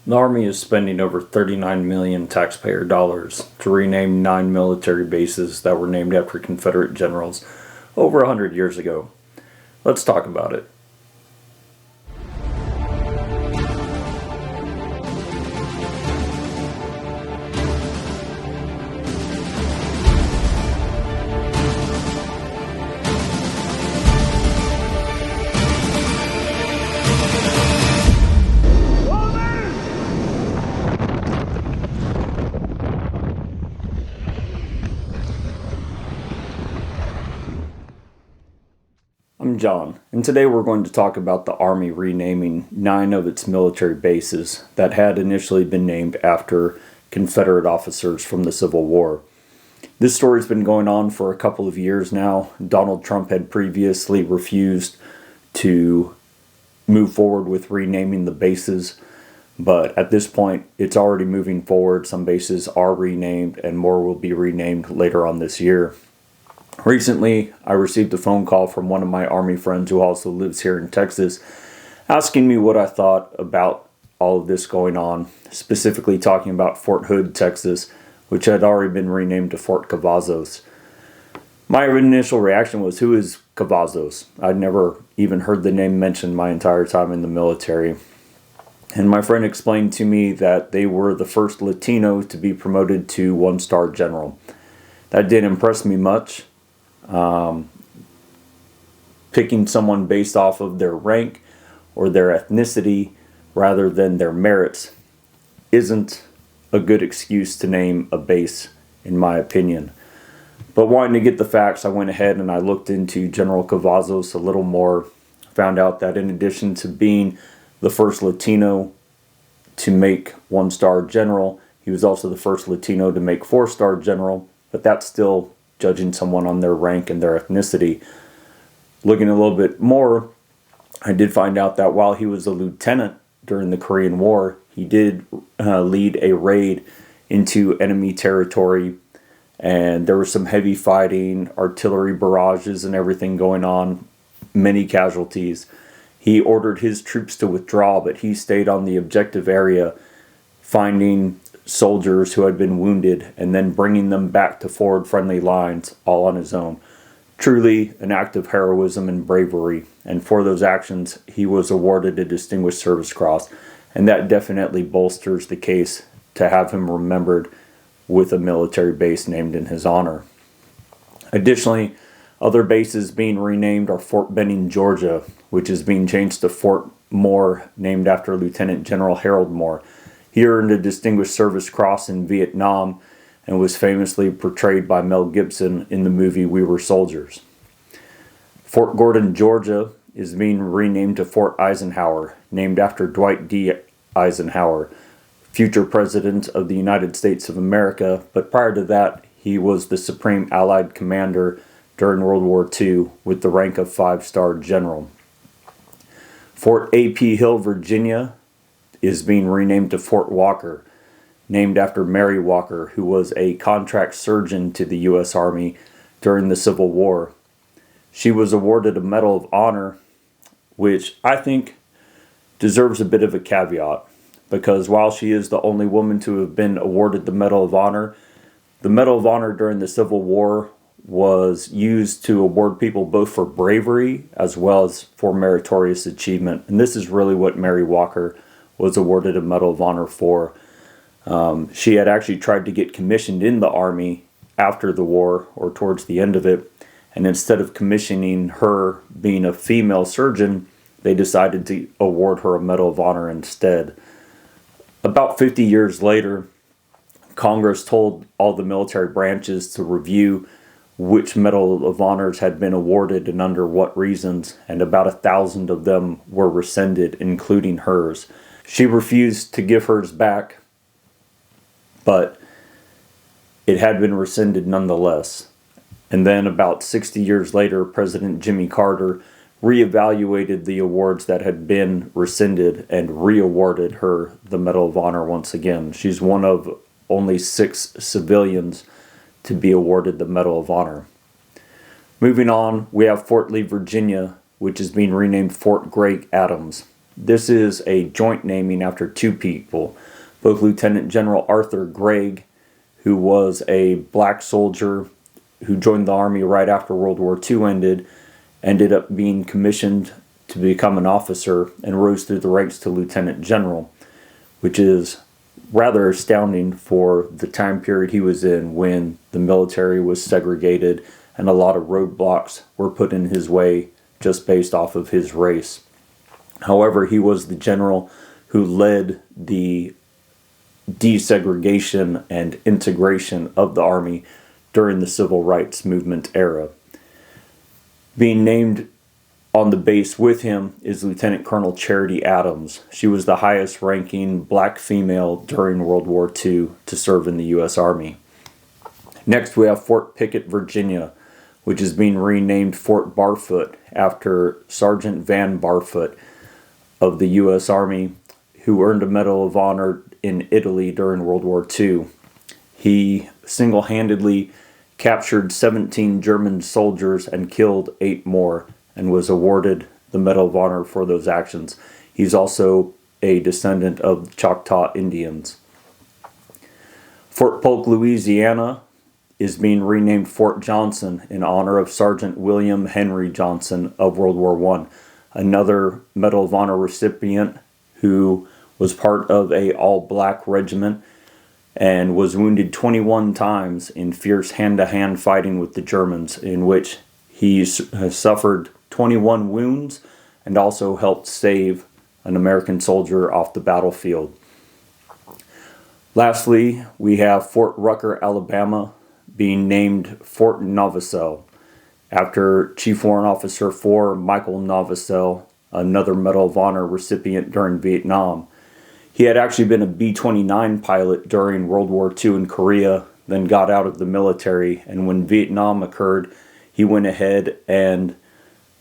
The Army is spending over 39 million taxpayer dollars to rename 9 military bases that were named after Confederate generals over 100 years ago. Let's talk about it. I'm John, and today we're going to talk about the Army renaming 9 of its military bases that had initially been named after Confederate officers from the Civil War. This story's been going on for a couple of years now. Donald Trump had previously refused to move forward with renaming the bases, but at this point it's already moving forward. Some bases are renamed and more will be renamed later on this year. Recently, I received a phone call from one of my Army friends who also lives here in Texas, asking me what I thought about all of this going on, specifically talking about Fort Hood, Texas, which had already been renamed to Fort Cavazos. My initial reaction was, who is Cavazos? I'd never even heard the name mentioned my entire time in the military. And my friend explained to me that they were the first Latino to be promoted to 1-star general. That didn't impress me much. Picking someone based off of their rank or their ethnicity rather than their merits isn't a good excuse to name a base, in my opinion. But wanting to get the facts, I went ahead and I looked into General Cavazos a little more. Found out that in addition to being the first Latino to make 1-star general, he was also the first Latino to make 4-star general, but that's still judging someone on their rank and their ethnicity. Looking a little bit more, I did find out that while he was a lieutenant during the Korean War, he did lead a raid into enemy territory, and there was some heavy fighting, artillery barrages and everything going on, many casualties. He ordered his troops to withdraw, but he stayed on the objective area, finding soldiers who had been wounded and then bringing them back to forward friendly lines all on his own. Truly an act of heroism and bravery, and for those actions he was awarded a Distinguished Service Cross, and that definitely bolsters the case to have him remembered with a military base named in his honor. Additionally, other bases being renamed are Fort Benning, Georgia, which is being changed to Fort Moore, named after Lieutenant General Harold Moore. He earned a Distinguished Service Cross in Vietnam and was famously portrayed by Mel Gibson in the movie We Were Soldiers. Fort Gordon, Georgia is being renamed to Fort Eisenhower, named after Dwight D. Eisenhower, future President of the United States of America, but prior to that, he was the Supreme Allied Commander during World War II with the rank of 5-star general. Fort A.P. Hill, Virginia is being renamed to Fort Walker, named after Mary Walker, who was a contract surgeon to the U.S. Army during the Civil War. She was awarded a Medal of Honor, which I think deserves a bit of a caveat, because while she is the only woman to have been awarded the Medal of Honor during the Civil War was used to award people both for bravery as well as for meritorious achievement. And this is really what Mary Walker was awarded a Medal of Honor for. She had actually tried to get commissioned in the Army after the war or towards the end of it, and instead of commissioning her being a female surgeon, they decided to award her a Medal of Honor instead. About 50 years later, Congress told all the military branches to review which Medal of Honors had been awarded and under what reasons, and about 1,000 of them were rescinded, including hers. She refused to give hers back, but it had been rescinded nonetheless. And then about 60 years later, President Jimmy Carter reevaluated the awards that had been rescinded and re-awarded her the Medal of Honor once again. She's one of only 6 civilians to be awarded the Medal of Honor. Moving on, we have Fort Lee, Virginia, which is being renamed Fort Gregg Adams. This is a joint naming after two people, both Lieutenant General Arthur Gregg, who was a black soldier who joined the Army right after World War II ended up being commissioned to become an officer and rose through the ranks to Lieutenant General, which is rather astounding for the time period he was in when the military was segregated and a lot of roadblocks were put in his way just based off of his race. However, he was the general who led the desegregation and integration of the Army during the Civil Rights Movement era. Being named on the base with him is Lieutenant Colonel Charity Adams. She was the highest ranking black female during World War II to serve in the U.S. Army. Next we have Fort Pickett, Virginia, which is being renamed Fort Barfoot after Sergeant Van Barfoot of the U.S. Army, who earned a Medal of Honor in Italy during World War II. He single-handedly captured 17 German soldiers and killed 8 more, and was awarded the Medal of Honor for those actions. He's also a descendant of Choctaw Indians. Fort Polk, Louisiana is being renamed Fort Johnson in honor of Sergeant William Henry Johnson of World War I, another Medal of Honor recipient who was part of a all-black regiment and was wounded 21 times in fierce hand-to-hand fighting with the Germans, in which he suffered 21 wounds and also helped save an American soldier off the battlefield. Lastly, we have Fort Rucker, Alabama, being named Fort Novosel after Chief Warrant Officer 4 Michael Novosel, another Medal of Honor recipient during Vietnam. He had actually been a B-29 pilot during World War II in Korea, then got out of the military, and when Vietnam occurred, he went ahead and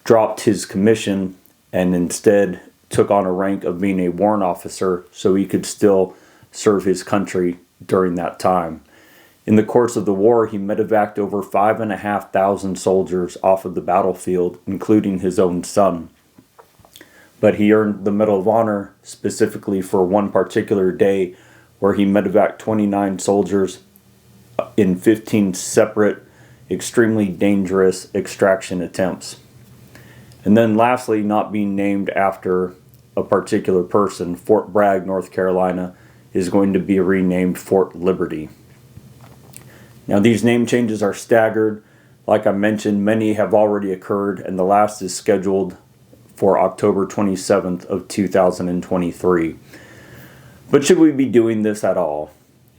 dropped his commission and instead took on a rank of being a warrant officer so he could still serve his country during that time. In the course of the war, he medevaced over 5,500 soldiers off of the battlefield, including his own son. But he earned the Medal of Honor specifically for one particular day where he medevaced 29 soldiers in 15 separate, extremely dangerous extraction attempts. And then lastly, not being named after a particular person, Fort Bragg, North Carolina, is going to be renamed Fort Liberty. Now these name changes are staggered. Like I mentioned, many have already occurred, and the last is scheduled for October 27th of 2023. But should we be doing this at all?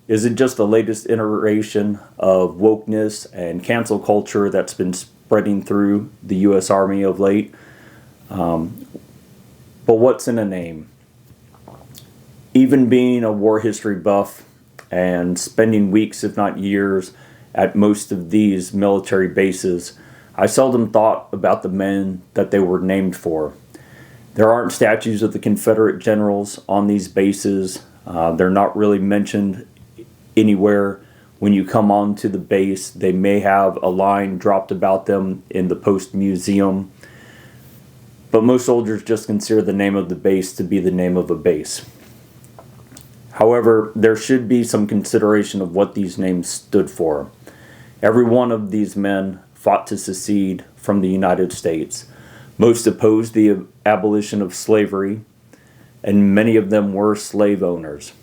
Is it just the latest iteration of wokeness and cancel culture that's been spreading through the U.S. Army of late? But what's in a name? Even being a war history buff and spending weeks, if not years, at most of these military bases, I seldom thought about the men that they were named for. There aren't statues of the Confederate Generals on these bases. They're not really mentioned anywhere. When you come onto the base, they may have a line dropped about them in the post museum. But most soldiers just consider the name of the base to be the name of a base. However, there should be some consideration of what these names stood for. Every one of these men fought to secede from the United States. Most opposed the abolition of slavery, and many of them were slave owners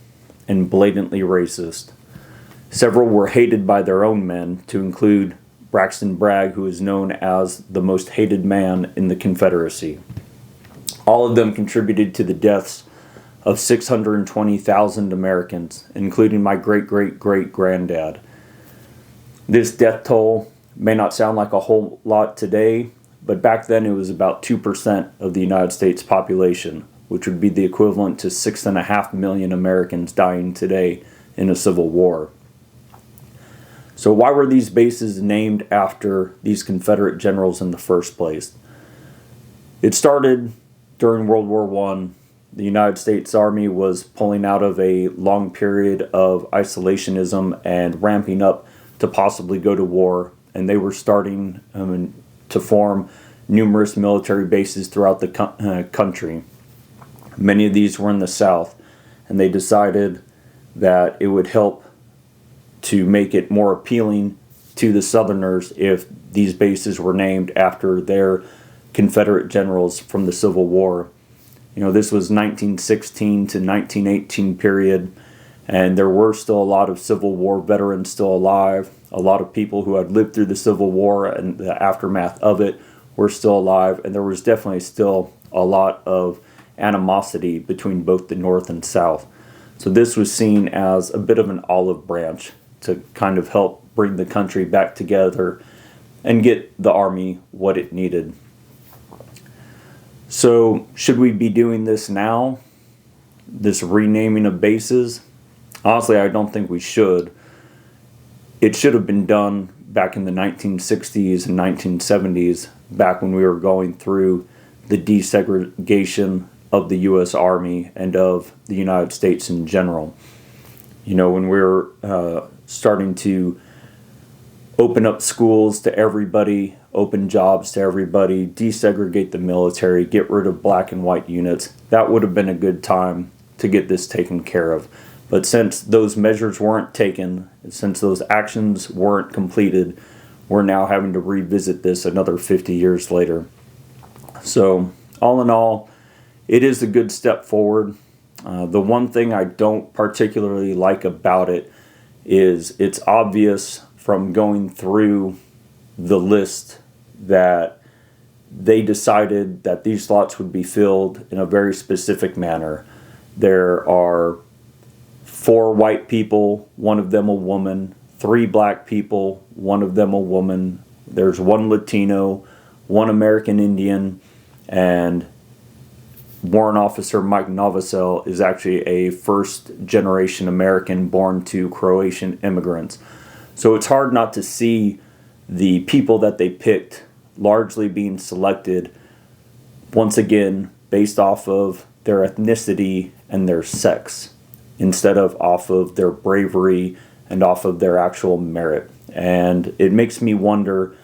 and blatantly racist. Several were hated by their own men, to include Bragg, who is known as the most hated man in the Confederacy. All of them contributed to the deaths of 620,000 Americans, including my great-great-great-granddad. This death toll may not sound like a whole lot today, but back then it was about 2% of the United States population, which would be the equivalent to 6.5 million Americans dying today in a civil war. So why were these bases named after these Confederate generals in the first place? It started during World War I. The United States Army was pulling out of a long period of isolationism and ramping up to possibly go to war, and they were starting to form numerous military bases throughout the country. Many of these were in the South, and they decided that it would help to make it more appealing to the Southerners if these bases were named after their Confederate generals from the Civil War. This was 1916 to 1918 period, and there were still a lot of Civil War veterans still alive. A lot of people who had lived through the Civil War and the aftermath of it were still alive, and there was definitely still a lot of animosity between both the North and South. So this was seen as a bit of an olive branch to kind of help bring the country back together and get the Army what it needed. So should we be doing this now? This renaming of bases? Honestly, I don't think we should. It should have been done back in the 1960s and 1970s, back when we were going through the desegregation of the U.S. Army and of the United States in general. When we were starting to open up schools to everybody, open jobs to everybody, desegregate the military, get rid of black and white units, that would have been a good time to get this taken care of. But since those measures weren't taken, since those actions weren't completed, we're now having to revisit this another 50 years later. So, all in all, it is a good step forward. The one thing I don't particularly like about it is it's obvious from going through the list that they decided that these slots would be filled in a very specific manner. There are 4 white people, one of them a woman, 3 black people, one of them a woman. There's 1 Latino, 1 American Indian, and Warrant Officer Mike Novosel is actually a first-generation American born to Croatian immigrants. So it's hard not to see the people that they picked largely being selected, once again, based off of their ethnicity and their sex, instead of off of their bravery and off of their actual merit. And it makes me wonder,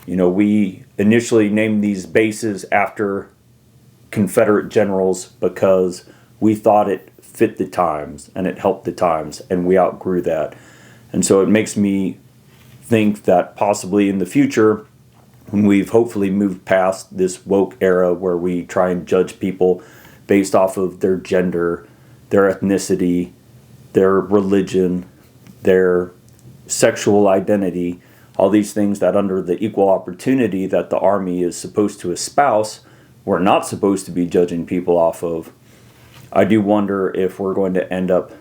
we initially named these bases after Confederate generals because we thought it fit the times and it helped the times, and we outgrew that. And so it makes me think that possibly in the future, when we've hopefully moved past this woke era where we try and judge people based off of their gender, their ethnicity, their religion, their sexual identity, all these things that under the equal opportunity that the Army is supposed to espouse, we're not supposed to be judging people off of. I do wonder if we're going to end up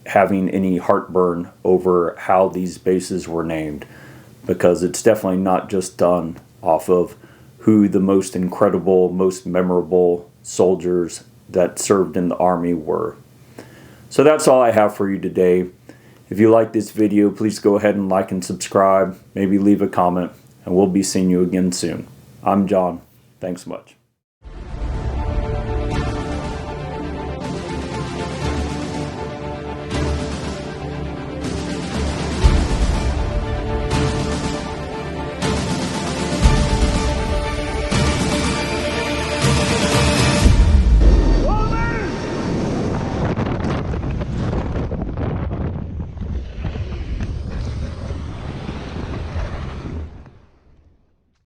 having any heartburn over how these bases were named, because it's definitely not just done off of who the most incredible, most memorable soldiers that served in the Army were. So that's all I have for you today. If you like this video, please go ahead and like and subscribe, maybe leave a comment, and we'll be seeing you again soon. I'm John. Thanks much.